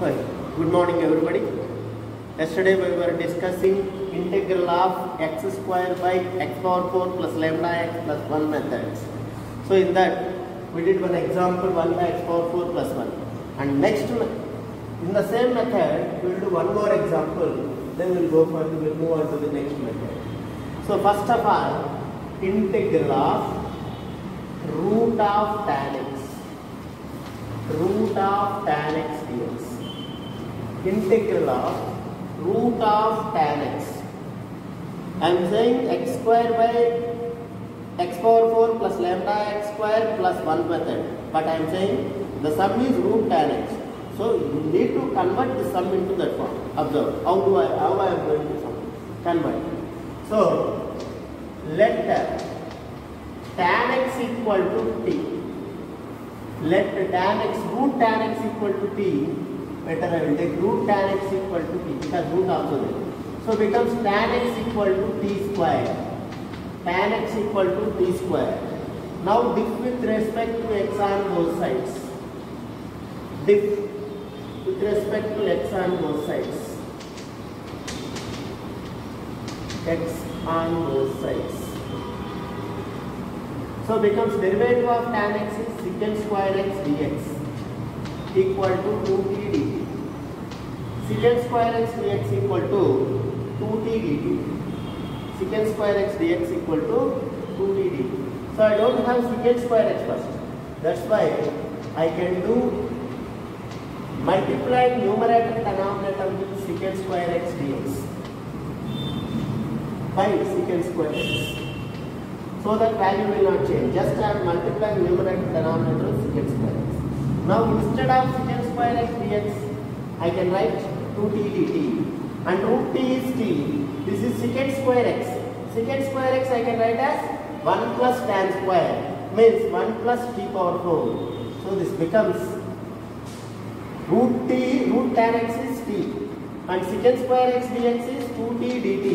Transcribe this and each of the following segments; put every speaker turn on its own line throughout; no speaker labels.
Hi, good morning everybody. Yesterday we were discussing integral of x square by x power 4 plus lambda x plus 1 methods. So in that we did one example 1 by x power 4 plus 1. And next in the same method we will do one more example. Then we will move on to the next method. So first of all, integral of root of tan x. Root of tan x dx. Integral of root of tan x. I am saying x square by x power 4 plus lambda x square plus 1 method. But I am saying the sum is root tan x. So you need to convert the sum into that form. Observe how I am going to convert. So let tan x equal to t. Let tan x, root tan x equal to t. Better I will take root tan x equal to t because root also there. So becomes tan x equal to t square. Tan x equal to t square. Now diff with respect to x on both sides. Diff with respect to x on both sides. X on both sides. So becomes derivative of tan x is secant square x dx equal to 2t dt. Secant square x dx equal to 2t dt. Secant square x dx equal to 2t dt. So I don't have secant square x first. That's why I can do multiplying numerator denominator with secant square x dx by secant square x. So that value will not change. Just I am multiplying numerator denominator with secant square x. Now instead of secant square x dx, I can write 2t dt. And root t is t. This is secant square x. Secant square x I can write as 1 plus tan square. Means 1 plus t power 4. So this becomes root tan x is t. And secant square x dx is 2t dt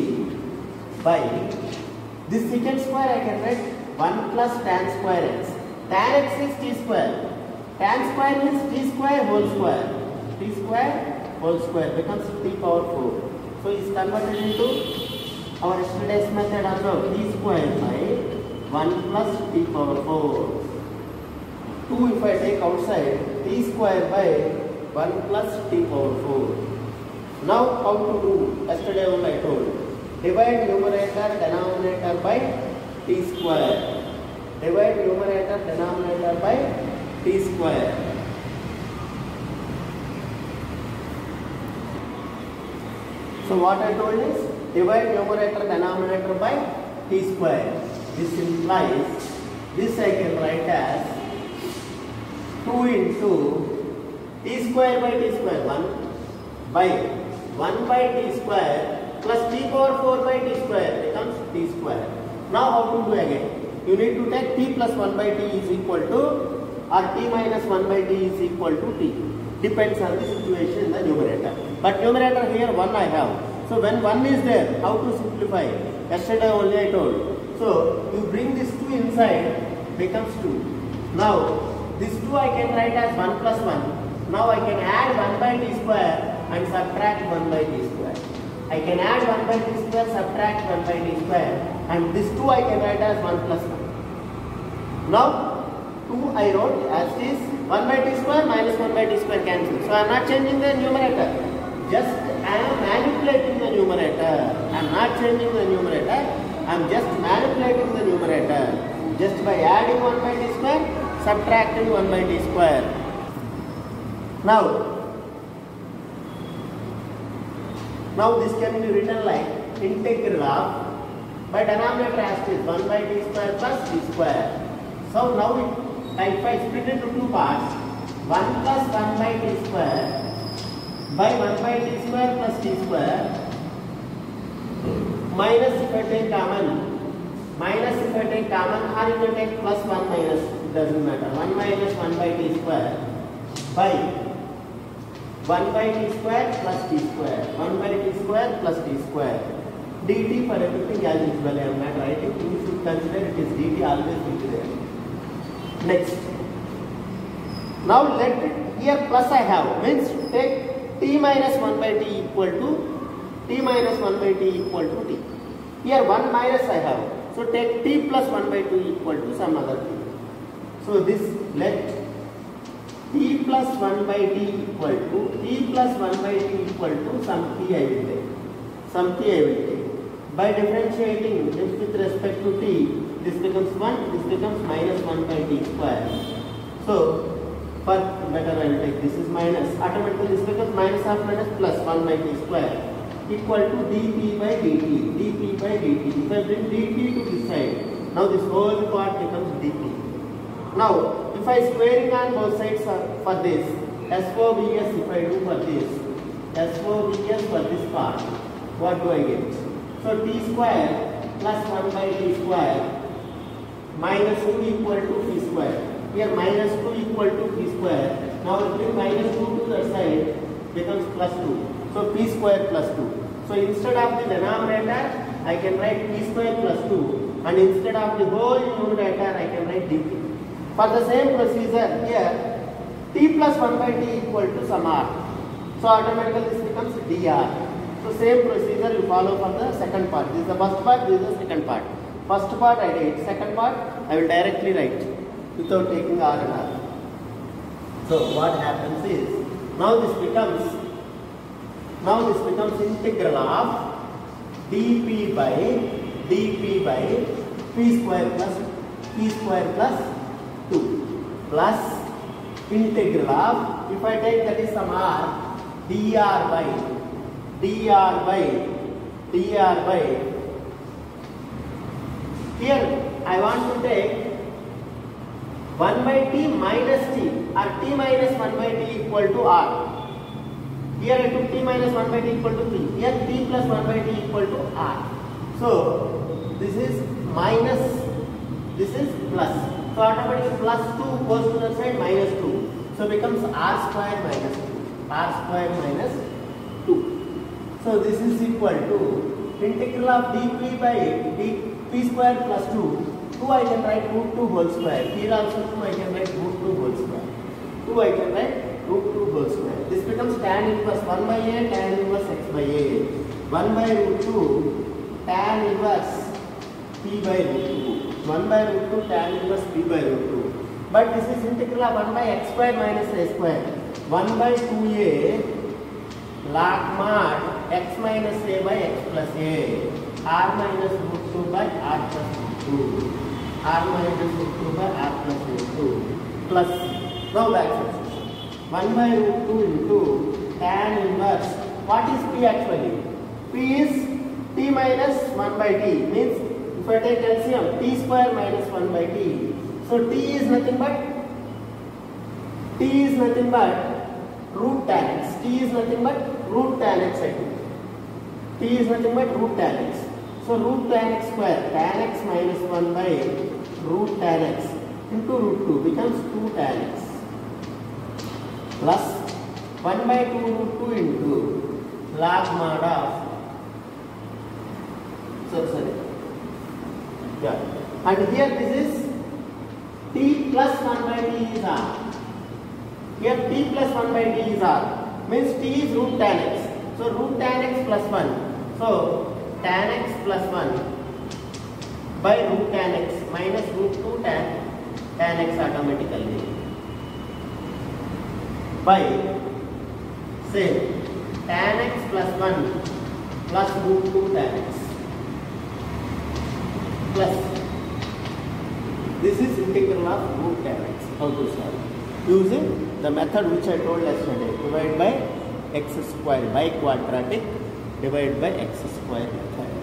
by this secant square I can write 1 plus tan square x. Tan x is t square. Tan square means t square whole square. T square whole square becomes t power 4. So it is converted into our yesterday's method also t square by 1 plus t power 4. 2 if I take outside, t square by 1 plus t power 4. Now how to do? Yesterday only I told. Divide numerator denominator by t square. Divide numerator denominator by t square. So what I told is divide numerator denominator by t square. This implies this I can write as 2 into t square by t square 1 by 1 by t square plus t power 4 by t square becomes t square. Now how to do again? You need to take t plus 1 by t is equal to or t minus 1 by t is equal to t. Depends on the situation in the numerator. But numerator here 1 I have. So when 1 is there, how to simplify? Yesterday only I told. So you bring this 2 inside, becomes 2. Now this 2 I can write as 1 plus 1. Now I can add 1 by t square and subtract 1 by t square. I can add 1 by t square, subtract 1 by t square, and this 2 I can write as 1 plus 1. Now 2 I wrote as is 1 by t square minus 1 by t square cancel. So I am not changing the numerator. Just I am manipulating the numerator. I am not changing the numerator. I am just manipulating the numerator. Just by adding 1 by t square, subtracting 1 by t square. Now this can be written like integral of, by denominator as is 1 by t square plus t square. So now if I split into 2 parts, 1 plus 1 by t square by 1 by t square plus t square minus if I take common, minus if I take common or if I take plus 1 minus, it doesn't matter, 1 minus 1 by t square by 1 by t square plus t square. 1 by t square plus t square. dt for everything as usual I am not writing. You should consider it is dt always will be there. Next. Now let it here plus I have means take t minus 1 by t equal to t minus 1 by t equal to t. Here 1 minus I have. So take t plus 1 by 2 equal to some other thing. So this let t plus 1 by t equal to t plus 1 by t equal to some t I will take. Some t I will take. By differentiating this with respect to t, this becomes 1, this becomes minus 1 by t square. So for better I will take this is minus. Automatically this becomes minus half minus plus 1 by t square equal to dp by dt. dp by dt. If I bring dt to this side, now this whole part becomes dp. Now if I squaring on both sides for this, SOVS if I do for this, SOVS for this part, what do I get? So t square plus 1 by t square minus 2 equal to t square. Here minus 2 equal to t square. Now if we minus 2 to the side becomes plus 2. So p square plus 2. So instead of the denominator, I can write p square plus 2, and instead of the whole numerator, I can write dp. For the same procedure here, t plus 1 by t equal to some r. So automatically this becomes dr. So same procedure you follow for the second part. This is the first part, this is the second part. First part I did, second part I will directly write without taking r and r. So what happens is, now this becomes integral of dp by p square plus 2 plus integral of, if I take that is some r, dr by here I want to take 1 by t minus t or t minus 1 by t equal to r. Here I took t minus 1 by t equal to 3. Here t plus 1 by t equal to r. So this is minus, this is plus. So automatically plus 2 goes to the side minus 2. So becomes r square minus 2. R square minus 2. So this is equal to integral of dp by dp square plus 2. 2 I can write root 2 whole square. Here also 2 I can write root 2 whole square. 2 I can write root 2 whole square. This becomes tan inverse 1 by a, tan inverse x by a. 1 by root 2 tan inverse p by root 2. 1 by root 2 tan inverse p by root 2. But this is integral of 1 by x square minus a square. 1 by 2a log mod x minus a by x plus a. R minus root 2 by r plus root 2. R minus root 2 by r plus root 2. Plus, now back substitution. 1 by root 2 into tan inverse. What is p actually? P is t minus 1 by t. Means if I take LCM, t square minus 1 by t. So t is nothing but root tan x. T is nothing but root tan x I think. T is nothing but root tan x. So root tan x square, tan x minus 1 by root tan x into root 2 becomes 2 tan x plus 1 by 2 root 2 into log mod of, and here this is t plus 1 by t is r. Here t plus 1 by t is r. Means t is root tan x. So root tan x plus 1. So tan x plus 1 by root tan x minus root 2 tan x automatically by say tan x plus 1 plus root 2 tan x plus this is integral of root tan x. How to solve? Using the method which I told yesterday, divide by x square, by quadratic divide by x square method.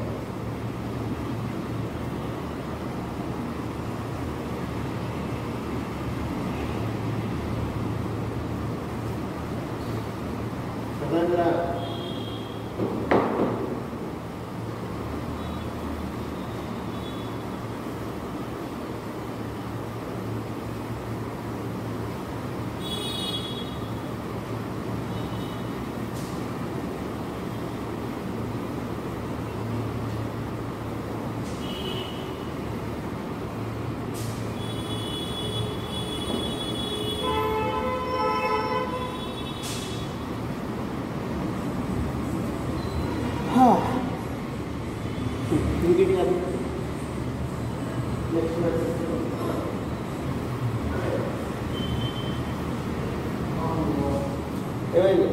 ఏమైంది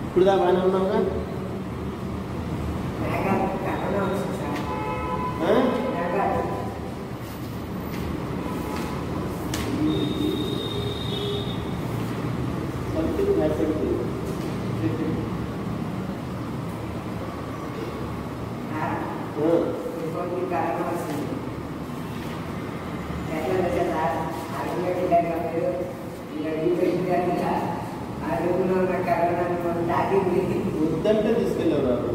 ఇప్పుడు దా బాగానే ఉన్నావుగా something happened to you. వద్దంటే తీసుకెళ్ళారు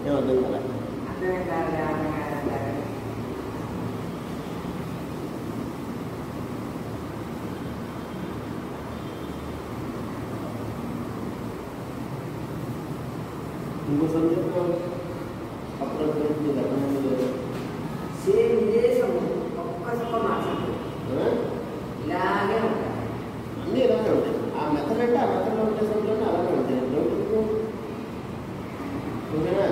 ఏమర్థం కదా ఇంకో సందేహం అప్పుడు
సేమ్ విదేశం ఒక్కసారి మాట్లాడు ఇలాగే ఉంటాయి
అన్నీ ఇలాగే ఉంటాయి ఆ మెథడ్ అంటే ఆ మెథడ్లో ఉండే సమయంలో అలాగే ఉంటాయి ఓకేనా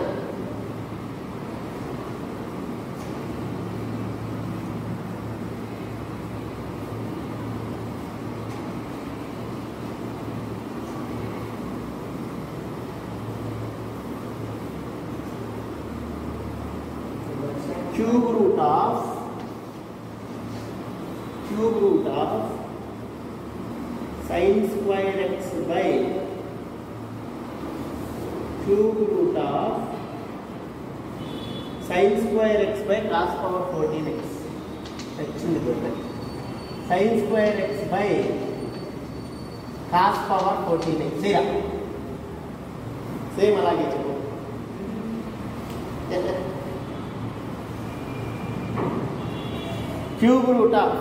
cube root of sin square x by cube root of sin square x by cos power 14x sin square x by cos power 14x same అలాగే చెప్పు cube root of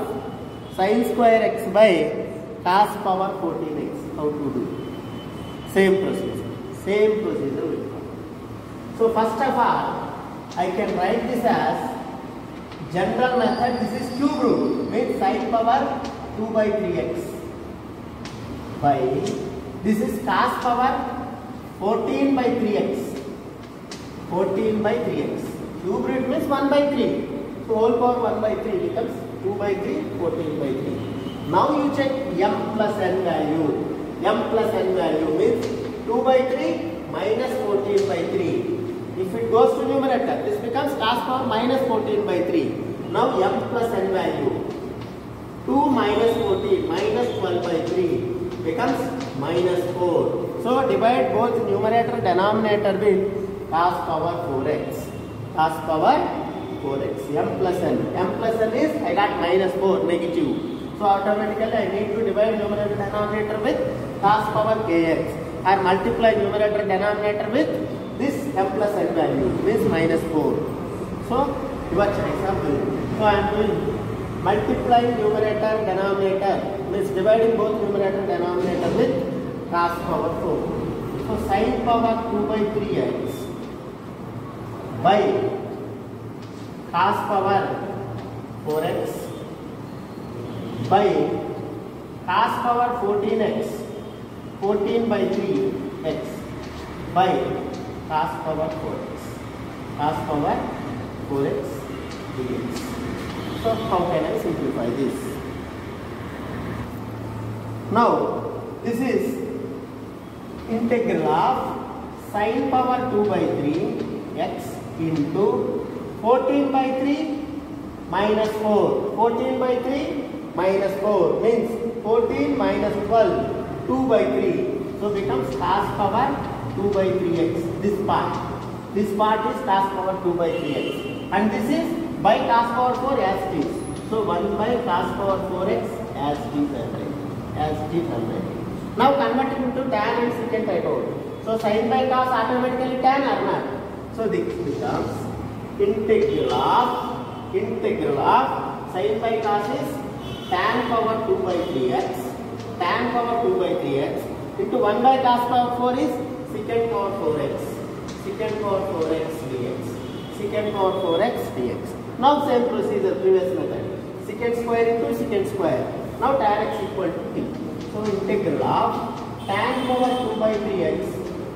sin square x by cos power 14x. How to do? Same procedure will come. So first of all, I can write this as general method. This is cube root, means sin power 2 by 3x by this is cos power 14 by 3x. 14 by 3x. Cube root means 1 by 3. So whole power 1 by 3 becomes 2 by 3, 14 by 3. Now you check m plus n value. M plus n value means 2 by 3 minus 14 by 3. If it goes to numerator, this becomes cos power minus 14 by 3. Now m plus n value 2 minus 14 minus 12 by 3 becomes minus 4. So divide both numerator and denominator with cos power 4x. Cos power 4x. M plus n. M plus n is I got minus 4 negative. So automatically I need to divide numerator and denominator with cos power kx. Or multiply numerator and denominator with this m plus n value means minus 4. So your choice of doing. So I am doing multiplying numerator and denominator means dividing both numerator and denominator with cos power 4. So sin power 2 by 3x by cos power 4x by cos power 14x 14 by 3x by cos power 4x cos power 4x dx. So how can I simplify this? Now this is integral of sin power 2 by 3x into 14 by 3 minus 4. 14 by 3 minus 4 means 14 minus 12, 2 by 3. So becomes cos power 2 by 3x. This part is cos power 2 by 3x. And this is by cos power 4 as it is. So 1 by cos power 4x as it is 100. Now converting into tan and secant type out. So sin by cos automatically tan or not? So this becomes integral of sin by cos is tan power 2 by 3x into 1 by cos power 4 is secant power 4x, secant power 4x dx, secant power 4x dx. Now same procedure, previous method. Secant square into secant square. Now tan x equal to t. So integral of tan power 2 by 3x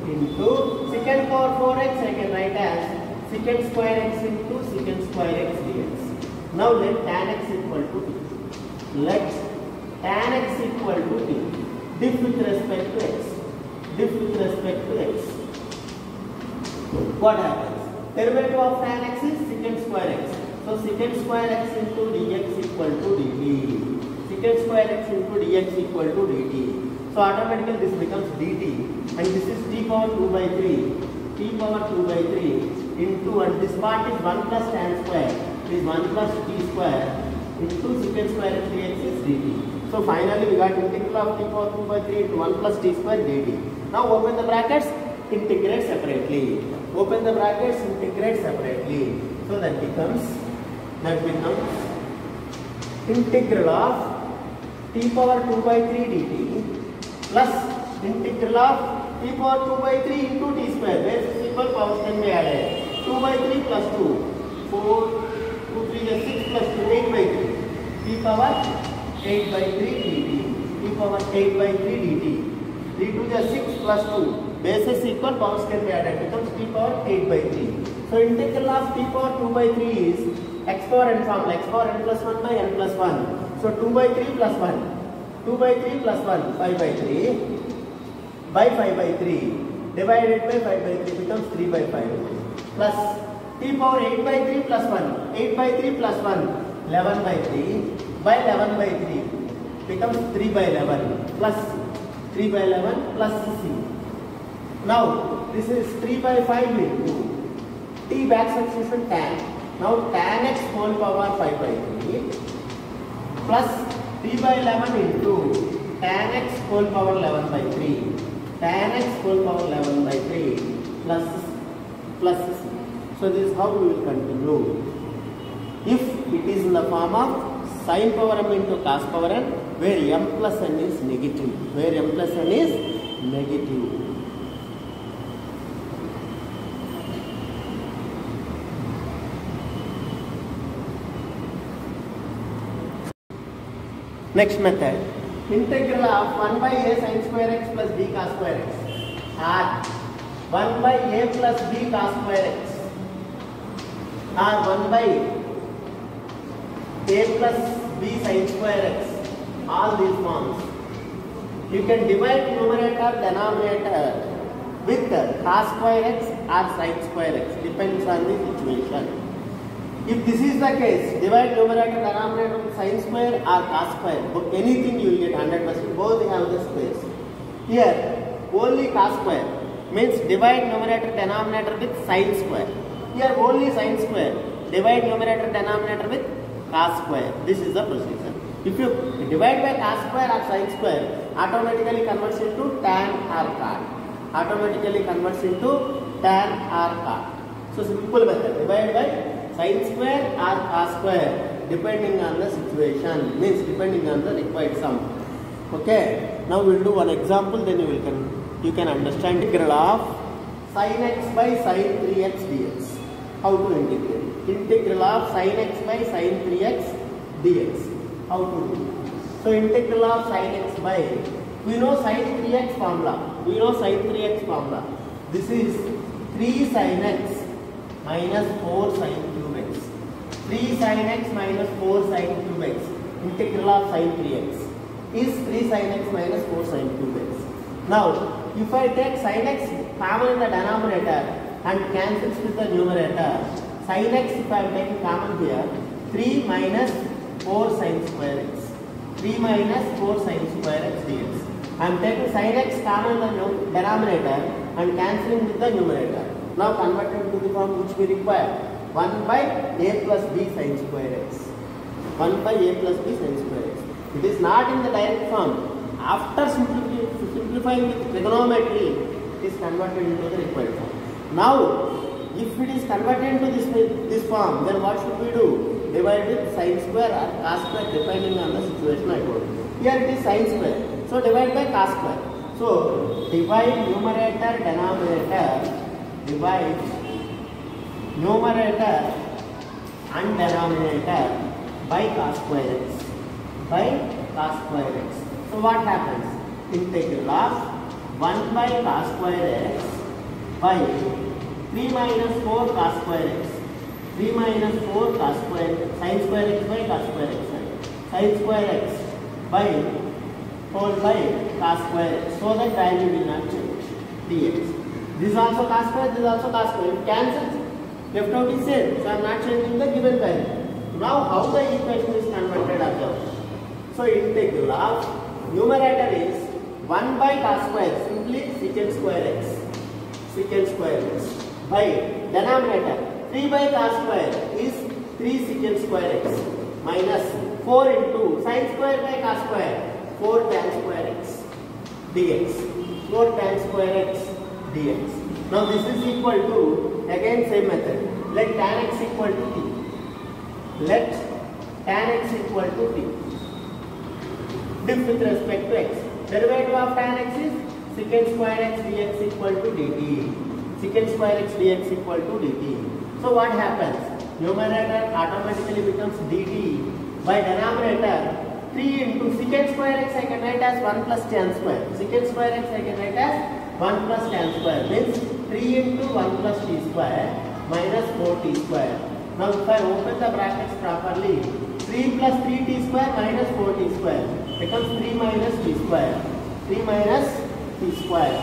into secant power 4x I can write as secant square x into secant square x dx. Now let tan x equal to t. Let tan x equal to t. Diff with respect to x. Diff with respect to x. What happens? Derivative of tan x is secant square x. So secant square x into dx equal to dt. Secant square x into dx equal to dt. So automatically this becomes dt, and this is t power 2 by 3. T power 2 by 3 into, and this part is 1 plus tan square. It is 1 plus t square into secant square x dx is dt. So finally we got integral of t power 2 by 3 into 1 plus t square dt. Now open the brackets, integrate separately. Open the brackets, integrate separately. So that becomes integral of t power 2 by 3 dt plus integral of t power 2 by 3 into t square. Where is equal, powers can be added. 2 by 3 plus 2, 4, 2, 3 is 6 plus 2, 8 by 3. T power 8 by 3 dt. T power 8 by 3 dt. 3 to the 6 plus 2. Bases equal, powers can be added. Becomes t power 8 by 3. So integral of t power 2 by 3 is x power n form, x power n plus 1 by n plus 1. So 2 by 3 plus 1. 2 by 3 plus 1, 5 by 3 by 5 by 3 divided by 5 by 3 becomes 3 by 5 plus t power 8 by 3 plus 1, 8 by 3 plus 1, 11 by 3 by 11 by 3 becomes 3 by 11 plus 3 by 11 plus c. Now this is 3 by 5 into t back substitution tan. Now tan x whole power 5 by 3 plus 3 by 11 into tan x whole power 11 by 3. Tan x whole power 11 by 3 plus c. So this is how we will continue. If it is in the form of sin power m into cos power n, where m plus n is negative. Where m plus n is negative. Next method, integral of 1 by a sin square x plus b cos square x, or 1 by a plus b cos square x, or 1 by a plus b sin square x, all these forms. You can divide numerator, denominator with cos square x or sin square x, depends on the situation. If this is the case, divide numerator, denominator with sin square or cos square, but anything you will get 100%, both have the space. Here, only cos square means divide numerator, denominator with sin square. Here only sin square, divide numerator, denominator with cos square. This is the procedure. If you divide by cos square or sin square, automatically converts into tan or cot. Automatically converts into tan or cot. So simple method, divide by sin square or cos square depending on the situation, means depending on the required sum. Okay, now we will do one example, then you can understand. Integral of sin x by sin 3x dx. How to integrate? Integral of sin x by sin 3x dx. How to do? So integral of sin x by, we know sin 3x formula. We know sin 3x formula. This is 3 sin x minus 4 sin cube x. 3 sin x minus 4 sin cube x. Integral of sin 3x is 3 sin x minus 4 sin cube x. Now, if I take sin x common in the denominator and cancels with the numerator, sin x, if I am taking common here, 3 minus 4 sin square x. 3 minus 4 sin square x dx. I am taking sin x common in the denominator and cancelling with the numerator. Now converted to the form which we require. 1 by a plus b sin square x. 1 by a plus b sin square x. It is not in the direct form. After simplifying with trigonometry, it is converted into the required form. Now, if it is converted into this form, then what should we do? Divide with sin square or cos square depending on the situation I told. Here it is sin square. So divide by cos square. So divide numerator denominator, divide numerator and denominator by cos square x, by cos square x. So what happens? Integral of 1 by cos square x by 3 minus 4 cos square x, 3 minus 4 cos square sin square x by cos square x, sin square x by whole by cos square x, so that value will not change, dx. This is also cos square, this is also cos square. It cancels, left out is same, so I am not changing the given value. Now how the equation is converted, observe. So integral of numerator is 1 by cos square, simply secant square x, secant square x, by denominator 3 by cos square is 3 secant square x, minus 4 into sin square by cos square, 4 tan square x dx, 4 tan square x dx. Now this is equal to, again same method, let tan x equal to t, let tan x equal to t, diff with respect to x. Derivative of tan x is secant square x dx equal to dt, secant square x dx equal to dt. So what happens? Numerator automatically becomes dt, by denominator 3 into secant square x I can write as 1 plus tan square, secant square x I can write as 1 plus tan square, means 3 into 1 plus t square minus 4t square. Now if I open the brackets properly, 3 plus 3t square minus 4t square becomes 3 minus t square, 3 minus t square.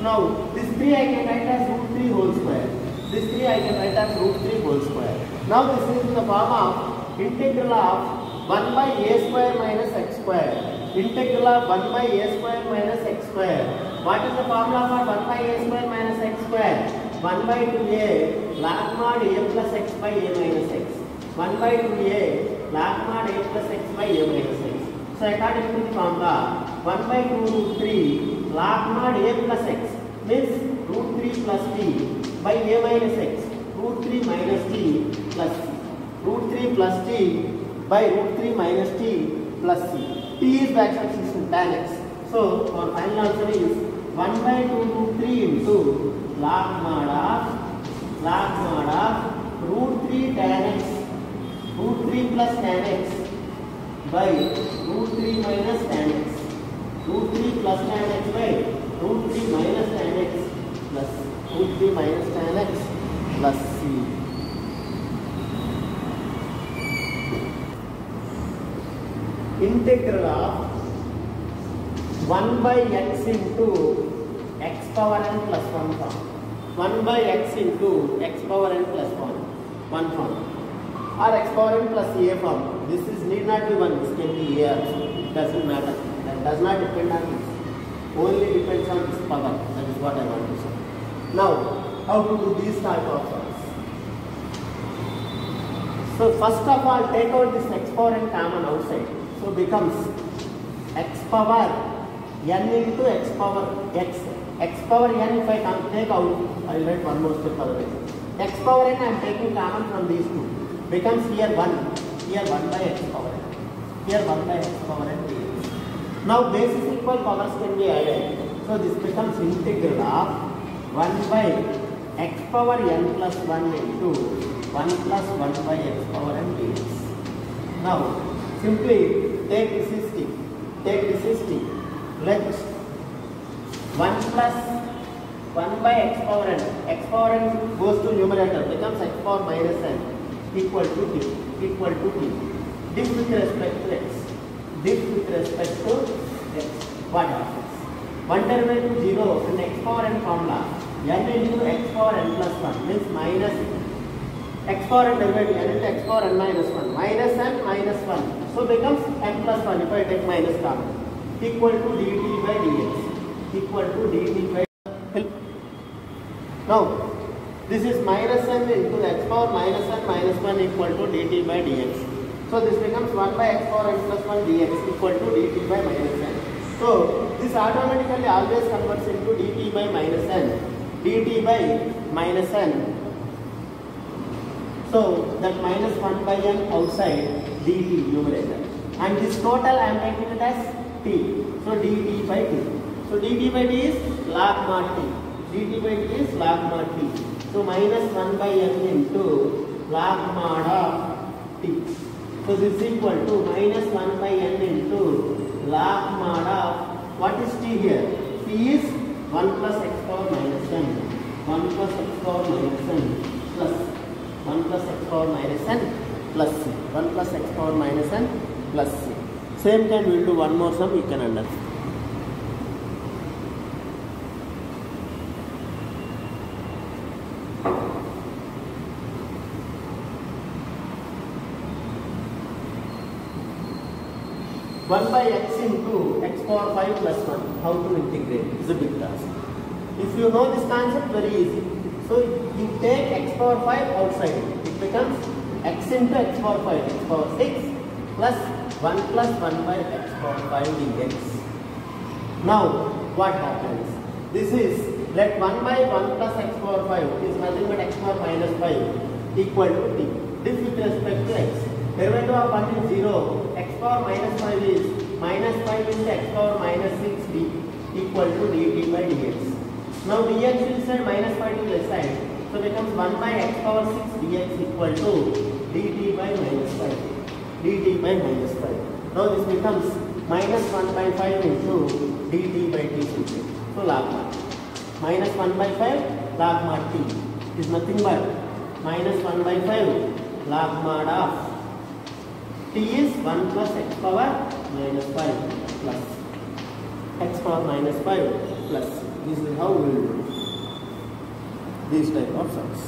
Now this 3 I can write as root 3 whole square, this 3 I can write as root 3 whole square. Now this is in the form of integral of 1 by a square minus x square, integral of 1 by a square minus x square. What is the formula for 1 by a square minus x square? 1 by 2a log mod a plus x by a minus x, 1 by 2a log mod a plus x by a minus x. So according to the formula, 1 by 2 root 3 log mod a plus x means root 3 plus t by a minus x, root 3 minus t plus c, root 3 plus t by root 3 minus t plus c. T is the expression tan x. So our final answer is 1 by 2 root 3 into log mod of root 3 tan x, root 3 plus tan x by root 3 minus tan x, root 3 plus tan x by root 3 minus tan x plus root 3 minus tan x plus c. Integral of 1 by x into x power n plus 1 form, 1 by x into x power n plus 1 form, or x power n plus a form. This is need not be 1, this can be a also, it doesn't matter, that does not depend on this, only depends on this power, that is what I want to say. Now how to do these type of forms? So first of all take out this x power n common outside, so becomes x power n into x power x, x power n if I can take out, I will write one more step otherwise. X power n I am taking common from these two, becomes here 1, here 1 by x power n, here 1 by x power n dx. Now basis equal powers can be added, so this becomes integral of 1 by x power n plus 1 into 1 plus 1 by x power n dx. Now simply take this is t, take this is t, let 1 plus 1 by x power n goes to numerator, becomes x power minus n equal to t, diff with respect to x, diff with respect to x. What happens? 1 derivative 0 in x power n formula, n into x power n plus 1 means minus x power n derivative n into x power n minus 1, minus n minus 1, so becomes n plus 1 if I take minus common, equal to dt by dx, equal to dt by help. Now this is minus n into x power minus n minus 1 equal to dt by dx. So this becomes 1 by x power n plus 1 dx equal to dt by minus n. So this automatically always converts into dt by minus n, dt by minus n. So that minus 1 by n outside dt numerator, and this total I am taking it as t, so dt by t. So dt by t is log mod t. dt by t is log mod t. So minus 1 by n into log mod of t. So this is equal to minus 1 by n into log mod of, what is t here? T is 1 plus x power minus n. 1 plus x power minus n plus 1 plus x power minus n plus c. 1 plus x power minus n plus c. Same time we will do one more sum, you can understand. One by x into x power 5 plus 1. How to integrate is a big task. If you know this concept, very easy. So you take x power 5 outside. It becomes x into x power 5, x power 6 plus 1 plus 1 by x power 5 dx. Now what happens? This is, let 1 by 1 plus x power 5 is nothing but x power minus 5 equal to t. This with respect to x. Derivative of 1 is 0. X power minus 5 is minus 5 into x power minus 6 d equal to dt by dx. Now dx will side minus 5 to this side. So becomes 1 by x power 6 dx equal to dt by minus 5. dt by minus 5. Now this becomes minus 1 by 5 into dt by t simply. So log mod. Minus 1 by 5 log mod t is nothing but minus 1 by 5 log mod of t is 1 plus x power minus 5 plus x power minus 5 plus. This is how we will do these type of sums.